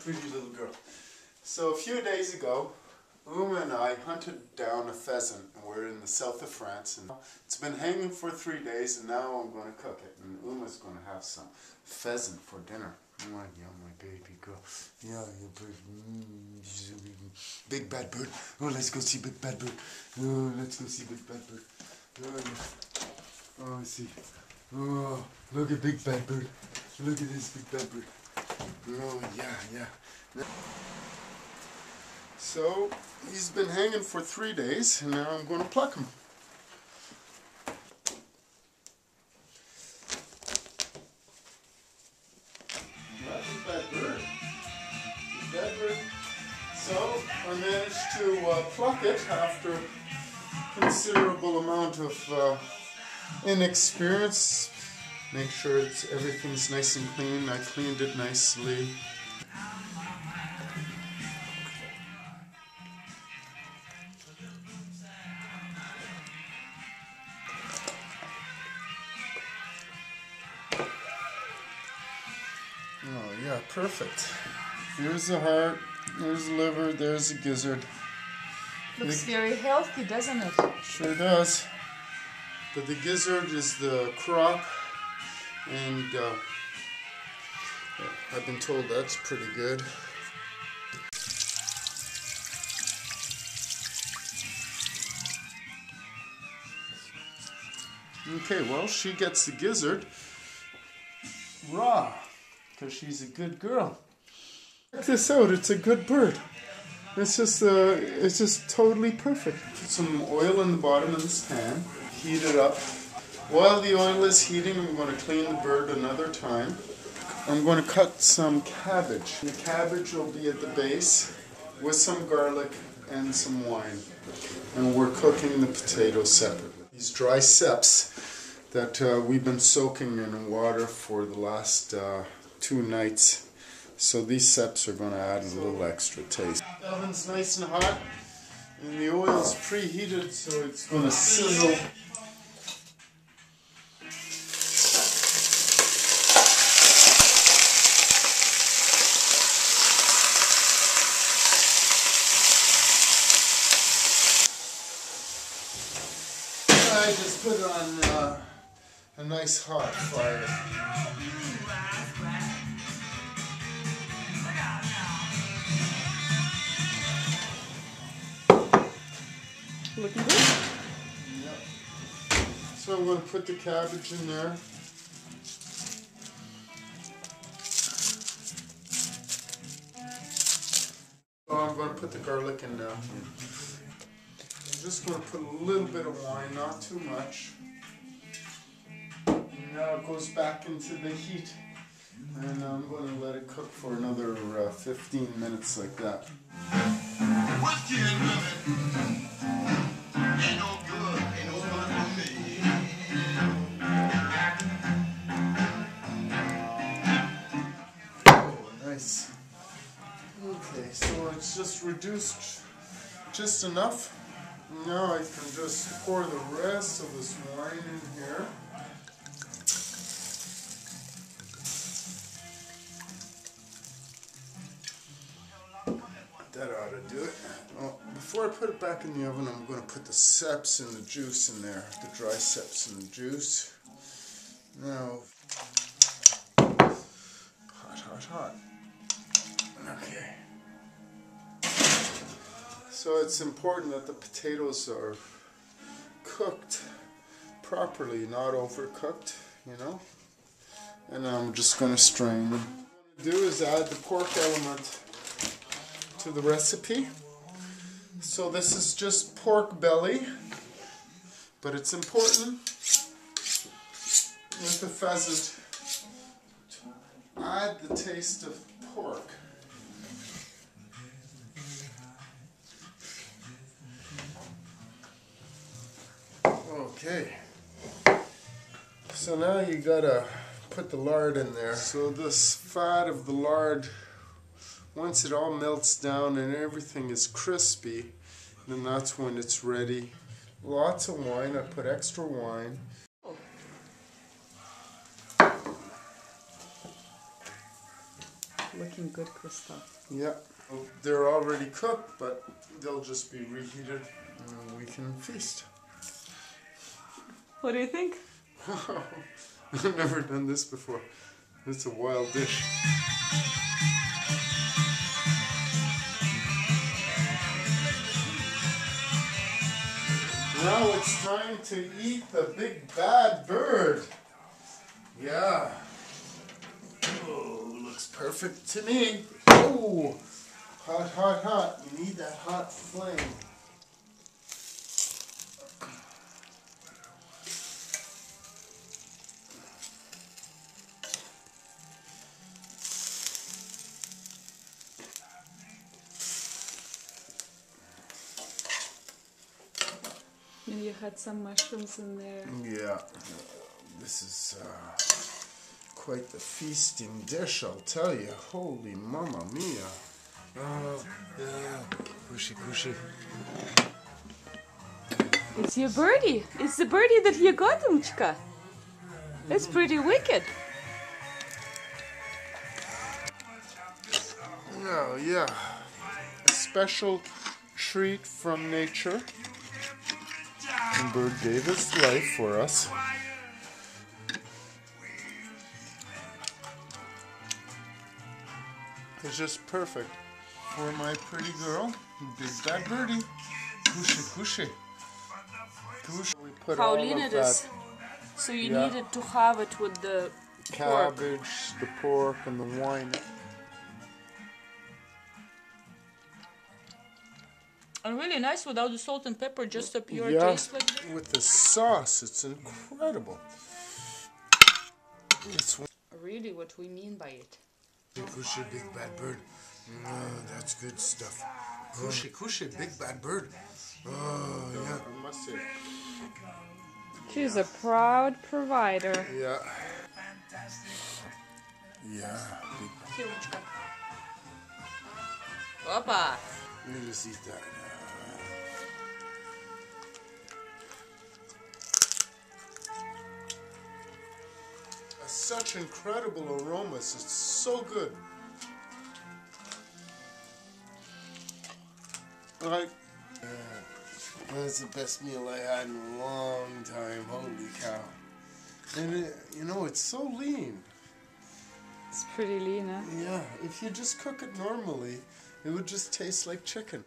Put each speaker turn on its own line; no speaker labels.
pretty little girl. So a few days ago, Uma and I hunted down a pheasant, and we're in the south of France, and it's been hanging for 3 days, and now I'm going to cook it, and Uma's going to have some pheasant for dinner. Oh, yeah, my baby girl. Yeah, you bird. Big bad bird. Oh, let's go see big bad bird. Oh, let's go see big bad bird. Oh, yeah. Oh, I see. Oh, look at big bad bird. Look at this big bad bird. Oh, yeah. So, he's been hanging for 3 days, and now I'm going to pluck him. Big bad bird. Big bad bird. So, I managed to pluck it after a considerable amount of inexperience. Make sure everything's nice and clean. I cleaned it nicely. Oh yeah, perfect. There's the heart, there's the liver, there's the gizzard.
Looks very healthy, doesn't it?
Sure does. But the gizzard is the crop, and I've been told that's pretty good. Okay, well, she gets the gizzard raw, because she's a good girl. Check this out, it's a good bird. It's just totally perfect. Put some oil in the bottom of this pan, heat it up. While the oil is heating, I'm going to clean the bird another time. I'm going to cut some cabbage. The cabbage will be at the base with some garlic and some wine. And we're cooking the potatoes separately. These dry ceps that we've been soaking in water for the last 2 nights. So these ceps are going to add a little extra taste. The oven's nice and hot, and the oil's preheated, so it's going to sizzle. I just put it on a nice hot fire.
Looking good?
Yep. So I'm going to put the cabbage in there. So I'm going to put the garlic in now. I'm just going to put a little bit of wine, not too much. And now it goes back into the heat. And I'm going to let it cook for another 15 minutes like that. Nice. Okay, so it's just reduced just enough. Now I can just pour the rest of this wine in here. That ought to do it. Well, before I put it back in the oven, I'm going to put the ceps and the juice in there. The dry ceps and the juice. Now, hot. Okay. So it's important that the potatoes are cooked properly, not overcooked, you know. And I'm just going to strain them. What I'm going to do is add the pork element to the recipe. So this is just pork belly, but it's important with the pheasant to add the taste of pork. Okay, so now you gotta put the lard in there. So this fat of the lard, once it all melts down and everything is crispy, then that's when it's ready. Lots of wine, I put extra wine.
looking good, Christophe.
Yeah, well, they're already cooked, but they'll just be reheated and we can feast.
What do you think?
I've never done this before. It's a wild dish. Now it's time to eat the big bad bird. Yeah. Oh, looks perfect to me. Oh, hot, hot, hot. You need that hot flame.
And you had some mushrooms in there.
Yeah, this is quite the feasting dish, I'll tell you. Holy mamma mia. Oh, yeah. Cushy, cushy.
It's your birdie. It's the birdie that you got, Umchka. It's pretty wicked.
Oh, yeah. A special treat from nature. The bird gave its life for us. It's just perfect for my pretty girl, big bad birdie. Cushy, cushy. We put
Pauline
all of
it is. So you needed to have it with the
cabbage,
pork.
the pork, and the wine.
And really nice without the salt and pepper, just a pure taste like that.
With the sauce, it's incredible. It's
Really what we mean by it.
Cushy, big bad bird. That's good stuff. Cushy, cushy, big bad bird. Oh, yeah. I must say.
She's a proud provider.
Yeah. Yeah.
Opa!
Let me just eat that. Such incredible aromas. It's so good. That's the best meal I had in a long time. Holy cow. And you know, it's so lean.
It's pretty lean, huh?
Yeah, if you just cook it normally, it would just taste like chicken.